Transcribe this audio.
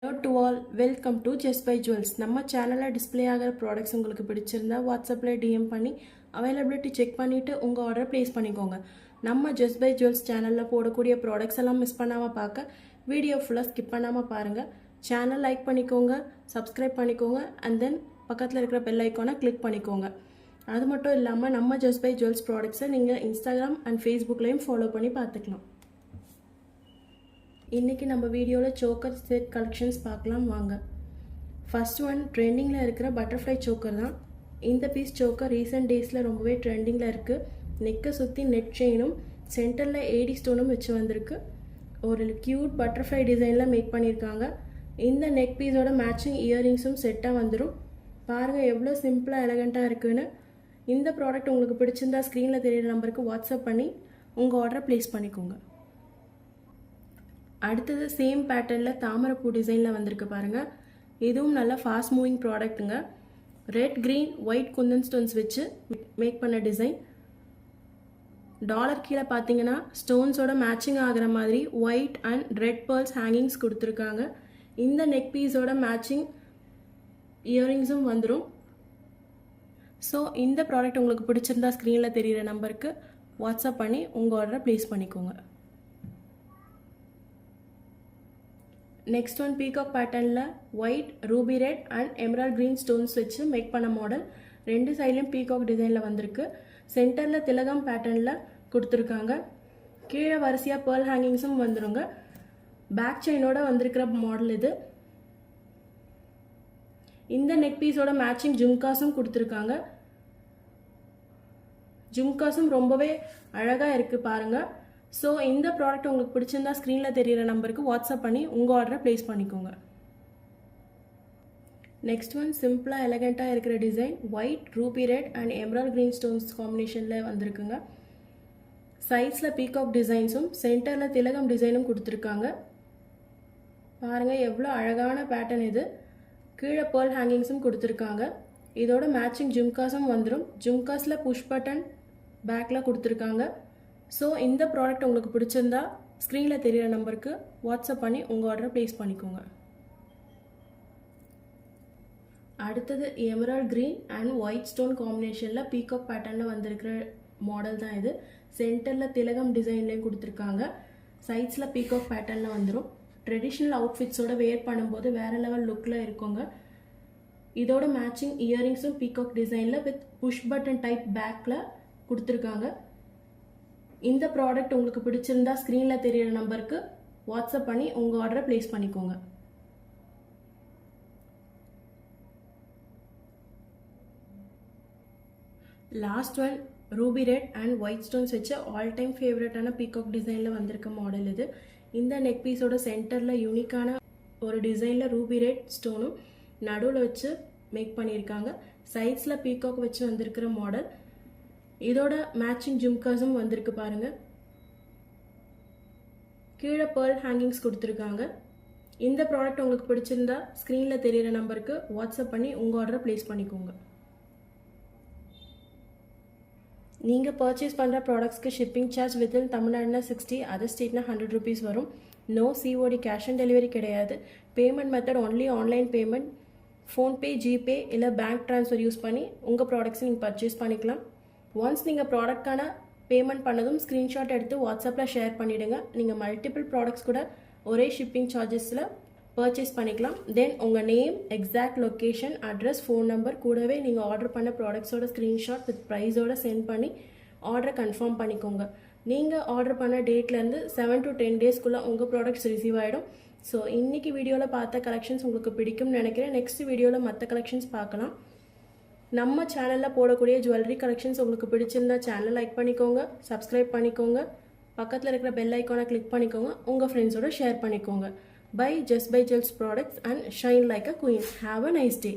Hello to all, welcome to Just by Jewels. நம்ம சேனலில் display ஆகிற ப்ராடக்ட்ஸ் உங்களுக்கு பிடிச்சிருந்தா வாட்ஸ்அப்பில் டிஎம் பண்ணி அவைலபிலிட்டி செக் பண்ணிவிட்டு உங்கள் ஆர்டர் ப்ளேஸ் பண்ணிக்கோங்க. நம்ம ஜஸ்ட் பை ஜுவல்ஸ் சேனலில் போடக்கூடிய ப்ராடக்ட்ஸ் எல்லாம் மிஸ் பண்ணாமல் பார்க்க வீடியோ ஃபுல்லாக ஸ்கிப் பண்ணாமல் பாருங்கள். சேனல் லைக் பண்ணிக்கோங்க, சப்ஸ்கிரைப் பண்ணிக்கோங்க, அண்ட் தென் பக்கத்தில் இருக்கிற பெல் ஐக்கானை கிளிக் பண்ணிக்கோங்க. அது மட்டும் இல்லாமல் நம்ம ஜஸ்ட் பை ஜுவல்ஸ் ப்ராடக்ட்ஸை நீங்கள் இன்ஸ்டாகிராம் அண்ட் ஃபேஸ்புக்லேயும் ஃபாலோ பண்ணி பார்த்துக்கலாம். இன்றைக்கி நம்ம வீடியோவில் சோக்கர் செட் கலெக்ஷன்ஸ் பார்க்கலாம் வாங்க. ஃபர்ஸ்ட் ஒன் ட்ரெண்டிங்கில் இருக்கிற பட்டர்ஃப்ளை சோக்கர் தான். இந்த பீஸ் சோக்கர் ரீசெண்ட் டேஸில் ரொம்பவே ட்ரெண்டிங்கில் இருக்குது. நெக்கை சுற்றி நெட் செயினும் சென்டரில் ஏடி ஸ்டோனும் வச்சு வந்திருக்கு. ஒரு க்யூட் பட்டர்ஃப்ளை டிசைனில் மேக் பண்ணியிருக்காங்க. இந்த நெக் பீஸோட மேட்சிங் இயரிங்ஸும் செட்டாக வந்துடும். பாருங்கள் எவ்வளோ சிம்பிளாக எலகண்ட்டாக இருக்குதுன்னு. இந்த ப்ராடக்ட் உங்களுக்கு பிடிச்சிருந்தா ஸ்க்ரீனில் தெரியிற நம்பருக்கு வாட்ஸ்அப் பண்ணி உங்கள் ஆர்டரை ப்ளேஸ் பண்ணிக்கோங்க. அடுத்தது சேம் பேட்டர்னில் தாமரைப்பூ டிசைனில் வந்திருக்கு பாருங்கள். இதுவும் நல்லா ஃபாஸ்ட் மூவிங் ப்ராடக்ட்டுங்க. Red green white kundan stones வச்சு மேக் பண்ண டிசைன். டாலர் கீழே பார்த்தீங்கன்னா ஸ்டோன்ஸோட மேட்சிங் ஆகிற மாதிரி white and red pearls hangings கொடுத்துருக்காங்க. இந்த நெக் பீஸோட மேட்சிங் இயரிங்ஸும் வந்துடும். ஸோ இந்த ப்ராடக்ட் உங்களுக்கு பிடிச்சிருந்தா ஸ்க்ரீனில் தெரிகிற நம்பருக்கு வாட்ஸ்அப் பண்ணி உங்கள் ஆர்டரை ப்ளேஸ் பண்ணிக்கோங்க. நெக்ஸ்ட் ஒன் பீகாக் பேட்டர்னில் white Ruby red and emerald green stones வச்சு மேக் பண்ண மாடல். ரெண்டு சைட்லையும் பீகாக் டிசைனில் வந்திருக்கு. சென்டரில் திலகம் பேட்டர்னில் கொடுத்துருக்காங்க. கீழே வரிசையாக பேர்ல் ஹேங்கிங்ஸும் வந்துடுங்க. பேக் செயினோட வந்திருக்கிற மாடல் இது. இந்த நெக் பீஸோட மேட்சிங் ஜும்காஸும் கொடுத்துருக்காங்க. ஜும்காஸும் ரொம்பவே அழகாக இருக்குது பாருங்கள். ஸோ இந்த ப்ராடக்ட் உங்களுக்கு பிடிச்சிருந்தா ஸ்க்ரீனில் தெரிகிற நம்பருக்கு வாட்ஸ்அப் பண்ணி உங்கள் ஆர்டரை ப்ளேஸ் பண்ணிக்கோங்க. நெக்ஸ்ட் ஒன் சிம்பிளாக எலகண்ட்டாக இருக்கிற design white Ruby red and emerald green stones காம்பினேஷனில் வந்திருக்குங்க. சைட்ஸில் பீகாக் டிசைன்ஸும் சென்டரில் திலகம் டிசைனும் கொடுத்துருக்காங்க. பாருங்கள் எவ்வளோ அழகான பேட்டர்ன் இது. கீழே பேர்ல் ஹேங்கிங்ஸும் கொடுத்துருக்காங்க. இதோட மேட்சிங் ஜும்காஸும் வந்துடும். ஜும்காஸில் புஷ் பட்டன் பேக்கில் கொடுத்துருக்காங்க. ஸோ இந்த ப்ராடக்ட் உங்களுக்கு பிடிச்சிருந்தா ஸ்க்ரீனில் தெரிகிற நம்பருக்கு வாட்ஸ்அப் பண்ணி உங்கள் ஆர்டரை ப்ளேஸ் பண்ணிக்கோங்க. அடுத்தது emerald green and white stone காம்பினேஷனில் பீகாக் பேட்டர்னில் வந்திருக்கிற மாடல் தான் இது. சென்டரில் திலகம் டிசைன்லேயும் கொடுத்துருக்காங்க. சைட்ஸில் பீகாக் பேட்டர்னில் வந்துடும். ட்ரெடிஷ்னல் அவுட்ஃபிட்ஸோட வேர் பண்ணும்போது வேறு லெவல் லுக்கில் இருக்குங்க. இதோட மேட்சிங் இயரிங்ஸும் பீகாக் டிசைனில் வித் புஷ் பட்டன் டைப் பேக்கில் கொடுத்துருக்காங்க. இந்த ப்ராடக்ட் உங்களுக்கு பிடிச்சிருந்தா ஸ்க்ரீனில் தெரிகிற நம்பருக்கு வாட்ஸ்அப் பண்ணி உங்கள் ஆர்டரை ப்ளேஸ் பண்ணிக்கோங்க. Last one rupee red and white stones வச்சு ஆல் டைம் ஃபேவரட்டான பீகாக் டிசைனில் வந்திருக்க மாடல் இது. இந்த நெக் பீஸோட சென்டரில் யூனிக்கான ஒரு டிசைனில் ரூபி ரெட் ஸ்டோனும் நடுவில் வச்சு மேக் பண்ணியிருக்காங்க. சைட்ஸில் பீகாக் வச்சு வந்திருக்கிற மாடல். இதோட மேட்சிங் ஜும்காஸும் வந்திருக்கு பாருங்கள். கீழே பேர்ல் ஹேங்கிங்ஸ் கொடுத்துருக்காங்க. இந்த ப்ராடக்ட் உங்களுக்கு பிடிச்சிருந்தா ஸ்க்ரீனில் தெரிகிற நம்பருக்கு வாட்ஸ்அப் பண்ணி உங்கள் ஆர்டரை ப்ளேஸ் பண்ணிக்கோங்க. நீங்கள் பர்ச்சேஸ் பண்ணுற ப்ராடக்ட்ஸ்க்கு ஷிப்பிங் சார்ஜ் வித்தின் தமிழ்நாடுனா 60, அதர் ஸ்டேட்னா 100 rupees வரும். No COD cash on delivery கிடையாது. Payment method only online payment. PhonePe, GPay இல்லை பேங்க் ட்ரான்ஸ்ஃபர் யூஸ் பண்ணி உங்கள் ப்ராடக்ட்ஸை நீங்கள் பர்ச்சேஸ் பண்ணிக்கலாம். ஒன்ஸ் நீங்கள் ப்ராடக்டான பேமெண்ட் பண்ணதும் ஸ்க்ரீன்ஷாட் எடுத்து வாட்ஸ்அப்பில் ஷேர் பண்ணிவிடுங்க. நீங்கள் மல்டிபிள் ப்ராடக்ட்ஸ் கூட ஒரே ஷிப்பிங் சார்ஜஸில் பர்ச்சேஸ் பண்ணிக்கலாம். தென் உங்கள் name, exact location, address, phone number கூடவே நீங்கள் ஆர்டர் பண்ண ப்ராடக்ட்ஸோட ஸ்க்ரீன்ஷாட் வித் ப்ரைஸோடு சென்ட் பண்ணி ஆர்டரை கன்ஃபார்ம் பண்ணிக்கோங்க. நீங்கள் ஆர்டர் பண்ண டேட்லேருந்து 7 to 10 daysக்குள்ளே உங்கள் ப்ராடக்ட்ஸ் ரிசீவ் ஆகிடும். ஸோ இன்றைக்கி வீடியோவில் பார்த்த கலெக்ஷன்ஸ் உங்களுக்கு பிடிக்கும்னு நினைக்கிறேன். நெக்ஸ்ட் வீடியோவில் மற்ற கலெக்ஷன்ஸ் பார்க்கலாம். நம்ம சேனலில் போடக்கூடிய ஜுவல்லரி கலெக்ஷன்ஸ் உங்களுக்கு பிடிச்சிருந்தா சேனல் லைக் பண்ணிக்கோங்க, சப்ஸ்கிரைப் பண்ணிக்கோங்க, பக்கத்தில் இருக்கிற பெல் ஐக்கானை கிளிக் பண்ணிக்கோங்க, உங்கள் ஃப்ரெண்ட்ஸோட ஷேர் பண்ணிக்கோங்க. Buy just buy jewels products and shine like a queen. Have a nice day.